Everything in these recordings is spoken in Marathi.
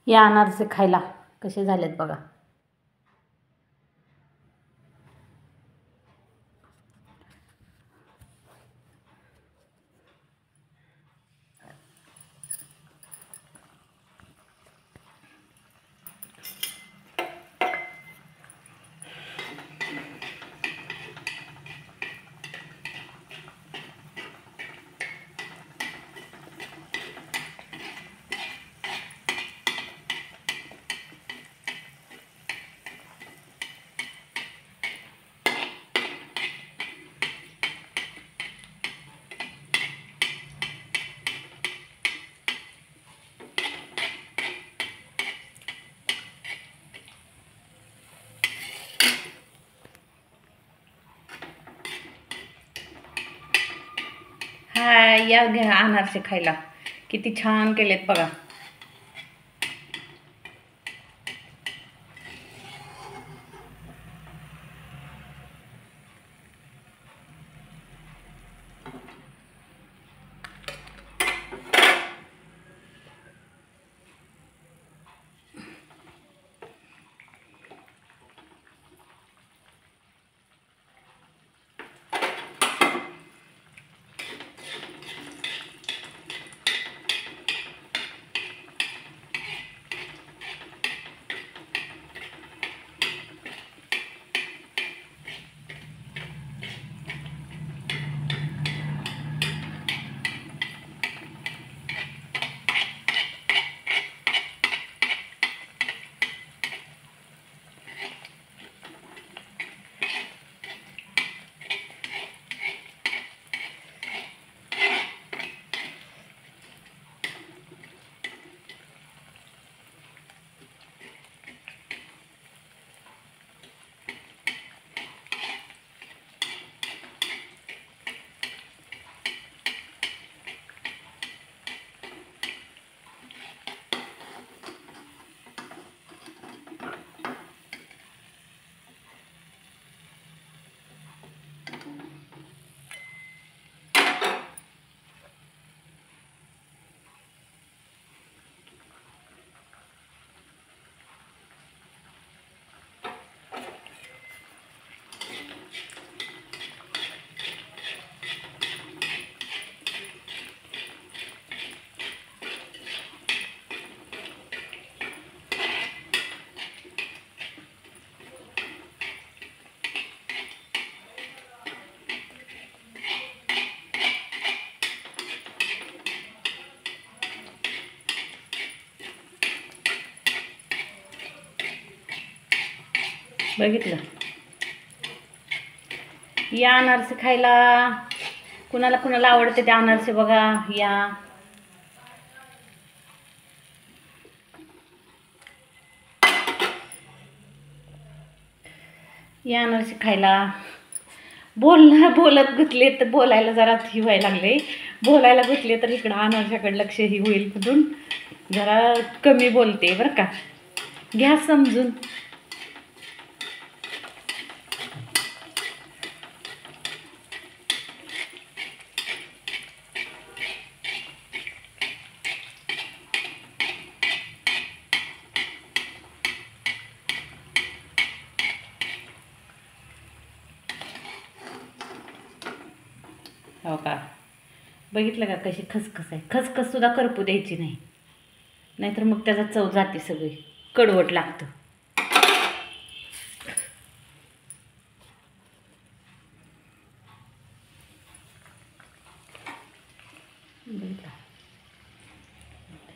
या अनारसे खायला कसे झालेत बघा. हाय, या घ्या अनारसे खायला. किती छान केलेत बघा. बघितलं, या अनारसे खायला. कुणाला कुणाला आवडते ते अनारसे बघा. या अनारसे खायला. बोलत गुतले तर बोलायला जरा ही व्हायला लागले. बोलायला गुतले तर इकडं अनारशाकडे लक्ष ही होईल म्हणून जरा कमी बोलते बरं का. घ्या समजून. हो का, बघितलं का कशी खसखस आहे. खसखस सुद्धा करपू द्यायची नाही, नाहीतर मग त्याचा चव जाते, सगळी कडवट लागतं.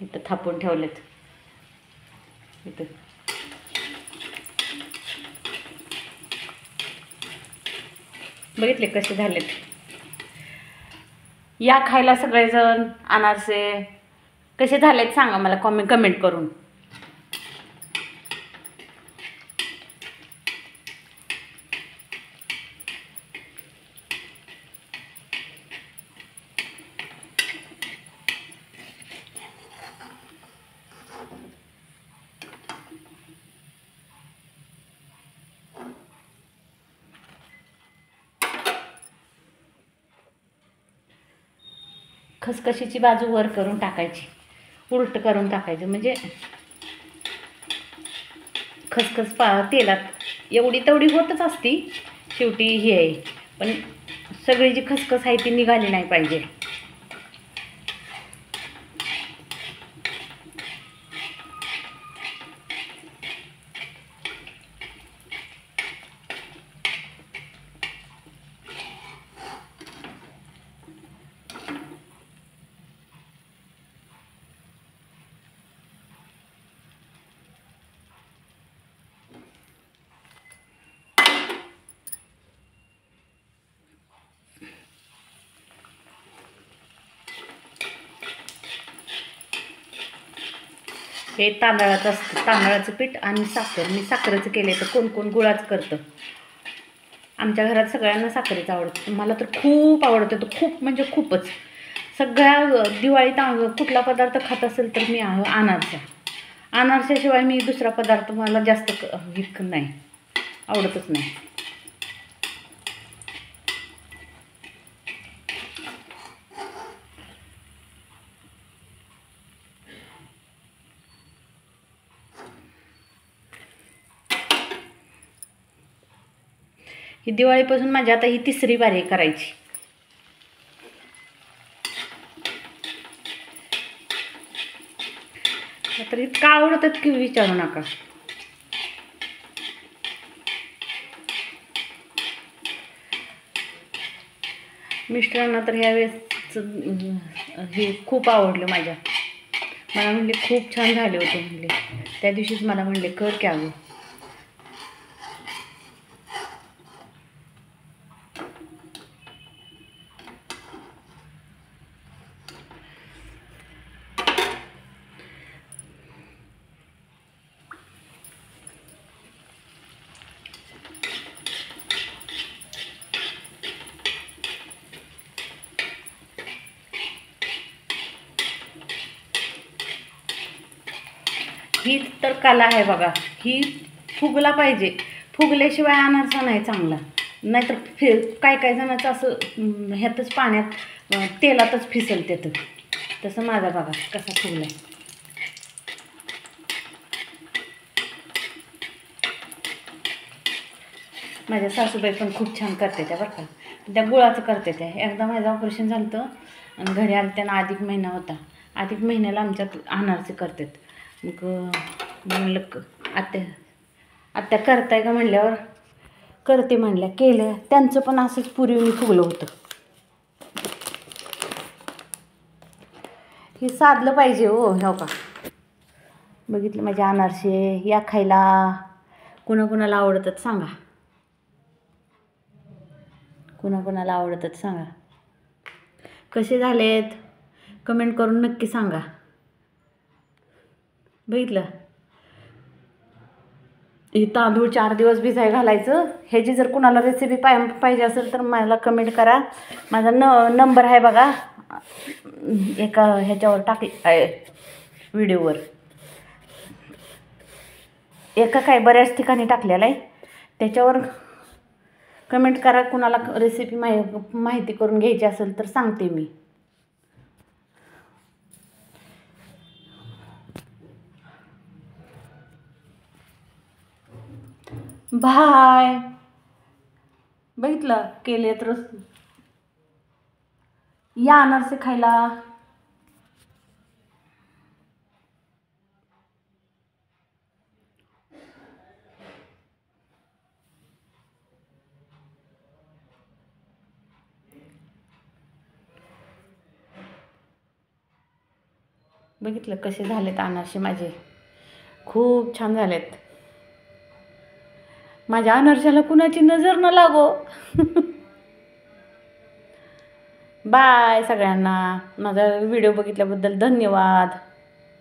इथं थापून ठेवलेत. इथं बघितले कसे झालेत. या खायला सगळेजण अनारसे. कसे झालेत सांगा मला कमेंट करून. खसखशीची बाजू वर करून टाकायची, उलट करून टाकायचं म्हणजे खसखस तेलात एवढी तेवढी होतच असती, शेवटी ही आहे. पण सगळी जी खसखस आहे ती निघाली नाही पाहिजे. हे तांदळाचं असतं, तांदळाचं पीठ आणि साखर. मी साखरेचं केले, तर कोण कोण गुळाचं करतं. आमच्या घरात सगळ्यांना साखरेचं आवडतं. मला तर खूप आवडतं, तर खूप म्हणजे खूपच. सगळ्या दिवाळीत कुठला पदार्थ खात असेल तर मी अनारसा. अनारशाशिवाय मी दुसरा पदार्थ मला जास्त नाही, आवडतच नाही. ही दिवाळीपासून माझी आता ही तिसरी बारी करायची. तर इतकं आवडतात की विचारू नका. मिस्टरांना तर ह्यावेळेस हे खूप आवडलं माझ्या. मला म्हणले खूप छान झाले होते म्हणले. त्या दिवशीच मला म्हणले कर की अगं. ही तर कला आहे बघा. ही फुगला पाहिजे. फुगल्याशिवाय अनारसा नाही चांगला. नाहीतर काय काय जणांचं असं ह्यातच पाण्यात तेलातच फिसलते. तसं माझा बघा कसा फुगला. माझ्या सासूबाई पण खूप छान करते त्या बरं का. त्या गुळाचं करते त्या. एकदा माझं ऑपरेशन झालं होतं आणि घरी आलं, त्यांना अधिक महिना होता. अधिक महिन्याला आमच्यात अनारसे करतात. मग म्हणलं आत्या करताय का म्हणल्यावर करते म्हणल्या. केलं. त्यांचं पण असंच पुरीवणी फुगलं होतं. हे साधलं पाहिजे हो. हो का, बघितलं माझे अनारसे. या खायला. कुणाकुणाला आवडतात सांगा. कुणाकुणाला आवडतात सांगा. कसे झालेत कमेंट करून नक्की सांगा. बघितलं, हे तांदूळ 4 दिवस भिजाय घालायचं. ह्याची जर कुणाला रेसिपी पाहिजे असेल तर मला कमेंट करा. माझा नंबर आहे बघा, एका ह्याच्यावर आहे व्हिडिओवर. एका काय बऱ्याच ठिकाणी टाकलेला आहे. त्याच्यावर कमेंट करा. कुणाला रेसिपी माहिती करून घ्यायची असेल तर सांगते मी. बाय. बघितलं केले तर या अनारसे खायला. बघितलं कसे झालेत अनारसे माझे. खूप छान झालेत. माझ्या अनारशाला कुणाची नजर न लागो. बाय सगळ्यांना. माझा व्हिडिओ बघितल्याबद्दल धन्यवाद.